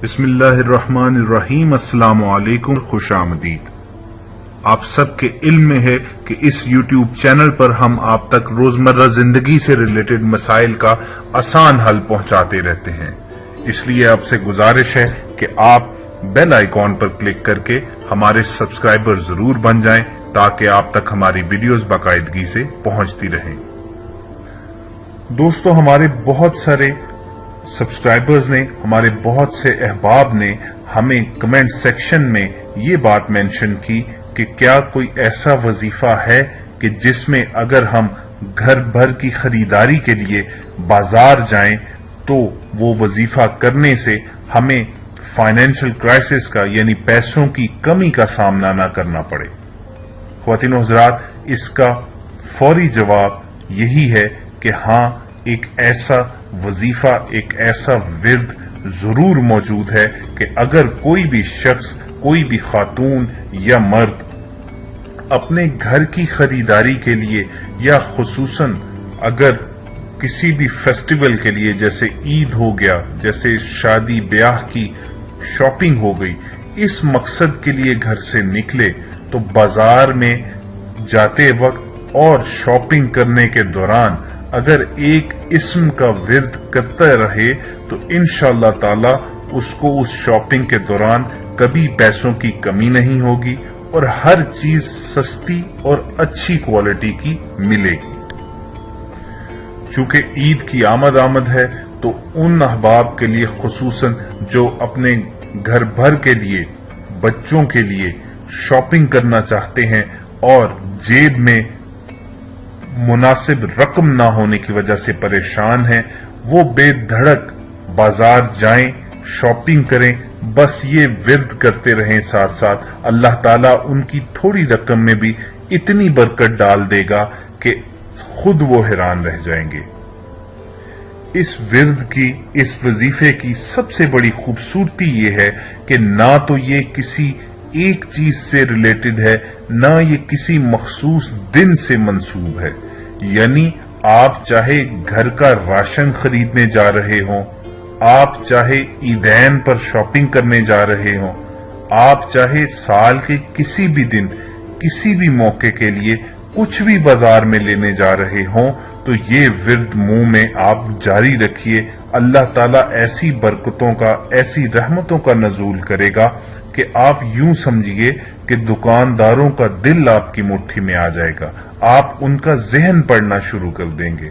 بسم اللہ الرحمن الرحیم۔ السلام علیکم، خوش آمدید۔ آپ سب کے علم میں ہے کہ اس یوٹیوب چینل پر ہم آپ تک روزمرہ زندگی سے ریلیٹڈ مسائل کا آسان حل پہنچاتے رہتے ہیں، اس لیے آپ سے گزارش ہے کہ آپ بیل آئیکن پر کلک کر کے ہمارے سبسکرائبر ضرور بن جائیں تاکہ آپ تک ہماری ویڈیوز باقاعدگی سے پہنچتی رہیں۔ دوستو، ہمارے بہت سارے سبسکرائبرز نے، ہمارے بہت سے احباب نے ہمیں کمنٹ سیکشن میں یہ بات مینشن کی کہ کیا کوئی ایسا وظیفہ ہے کہ جس میں اگر ہم گھر بھر کی خریداری کے لیے بازار جائیں تو وہ وظیفہ کرنے سے ہمیں فائنینشل کرائسس کا یعنی پیسوں کی کمی کا سامنا نہ کرنا پڑے۔ خواتین و حضرات، اس کا فوری جواب یہی ہے کہ ہاں، ایک ایسا وظیفہ، ایک ایسا ورد ضرور موجود ہے کہ اگر کوئی بھی شخص، کوئی بھی خاتون یا مرد اپنے گھر کی خریداری کے لیے یا خصوصاً اگر کسی بھی فیسٹیول کے لیے، جیسے عید ہو گیا، جیسے شادی بیاہ کی شاپنگ ہو گئی، اس مقصد کے لیے گھر سے نکلے تو بازار میں جاتے وقت اور شاپنگ کرنے کے دوران اگر ایک اسم کا ورد کرتا رہے تو انشاءاللہ تعالی اس کو اس شاپنگ کے دوران کبھی پیسوں کی کمی نہیں ہوگی اور ہر چیز سستی اور اچھی کوالٹی کی ملے گی۔ چونکہ عید کی آمد ہے تو ان احباب کے لیے خصوصاً جو اپنے گھر بھر کے لیے، بچوں کے لیے شاپنگ کرنا چاہتے ہیں اور جیب میں مناسب رقم نہ ہونے کی وجہ سے پریشان ہیں، وہ بے دھڑک بازار جائیں، شاپنگ کریں، بس یہ ورد کرتے رہیں ساتھ ساتھ، اللہ تعالیٰ ان کی تھوڑی رقم میں بھی اتنی برکت ڈال دے گا کہ خود وہ حیران رہ جائیں گے۔ اس ورد کی، اس وظیفے کی سب سے بڑی خوبصورتی یہ ہے کہ نہ تو یہ کسی ایک چیز سے ریلیٹڈ ہے، نہ یہ کسی مخصوص دن سے منسوب ہے۔ یعنی آپ چاہے گھر کا راشن خریدنے جا رہے ہوں، آپ چاہے عیدین پر شاپنگ کرنے جا رہے ہوں، آپ چاہے سال کے کسی بھی دن، کسی بھی موقع کے لیے کچھ بھی بازار میں لینے جا رہے ہوں تو یہ ورد منہ میں آپ جاری رکھیے۔ اللہ تعالیٰ ایسی برکتوں کا، ایسی رحمتوں کا نزول کرے گا کہ آپ یوں سمجھیے کہ دکانداروں کا دل آپ کی مٹھی میں آ جائے گا، آپ ان کا ذہن پڑھنا شروع کر دیں گے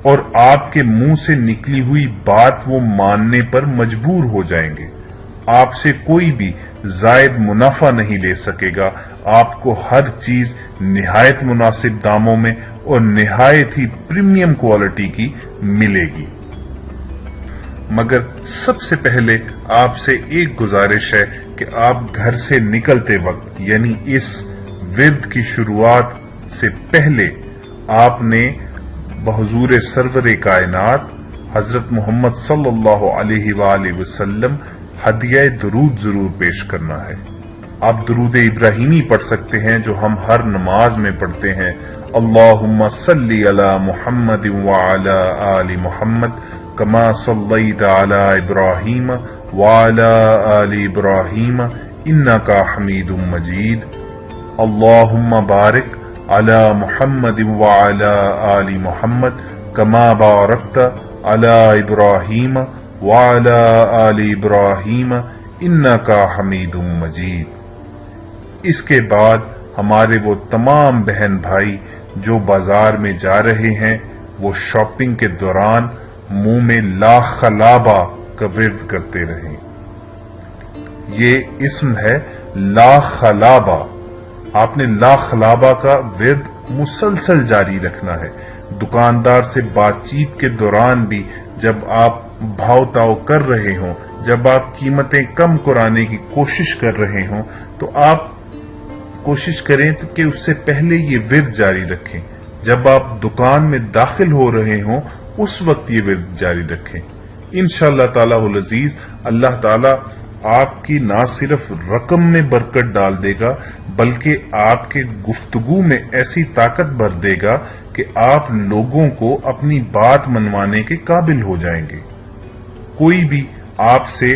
اور آپ کے منہ سے نکلی ہوئی بات وہ ماننے پر مجبور ہو جائیں گے۔ آپ سے کوئی بھی زائد منافع نہیں لے سکے گا، آپ کو ہر چیز نہایت مناسب داموں میں اور نہایت ہی پریمیم کوالٹی کی ملے گی۔ مگر سب سے پہلے آپ سے ایک گزارش ہے کہ آپ گھر سے نکلتے وقت یعنی اس ورد کی شروعات سے پہلے آپ نے بحضور سرور کائنات حضرت محمد صلی اللہ علیہ وآلہ وسلم ہدیہ درود ضرور پیش کرنا ہے۔ آپ درود ابراہیمی پڑھ سکتے ہیں جو ہم ہر نماز میں پڑھتے ہیں، اللہم صلی علی محمد وعلی آل محمد کما صلیت علی ابراہیم وعلی آل ابراہیم انک حمید مجید، اللہم بارک علی محمد وعلی آل محمد کما بارکت علی ابراہیم وعلی آل ابراہیم انک حمید مجید۔ اس کے بعد ہمارے وہ تمام بہن بھائی جو بازار میں جا رہے ہیں وہ شاپنگ کے دوران منہ میں لا خلابہ کا ورد کرتے رہیں۔ یہ اسم ہے لا خلابہ، آپ نے لا خلابہ کا ورد مسلسل جاری رکھنا ہے۔ دکاندار سے بات چیت کے دوران بھی جب آپ بھاؤ تاؤ کر رہے ہوں، جب آپ قیمتیں کم کرانے کی کوشش کر رہے ہوں تو آپ کوشش کریں کہ اس سے پہلے یہ ورد جاری رکھیں۔ جب آپ دکان میں داخل ہو رہے ہوں اس وقت یہ ورد جاری رکھیں۔ انشاءاللہ تعالی العزیز اللہ تعالی آپ کی نہ صرف رقم میں برکت ڈال دے گا بلکہ آپ کے گفتگو میں ایسی طاقت بھر دے گا کہ آپ لوگوں کو اپنی بات منوانے کے قابل ہو جائیں گے۔ کوئی بھی آپ سے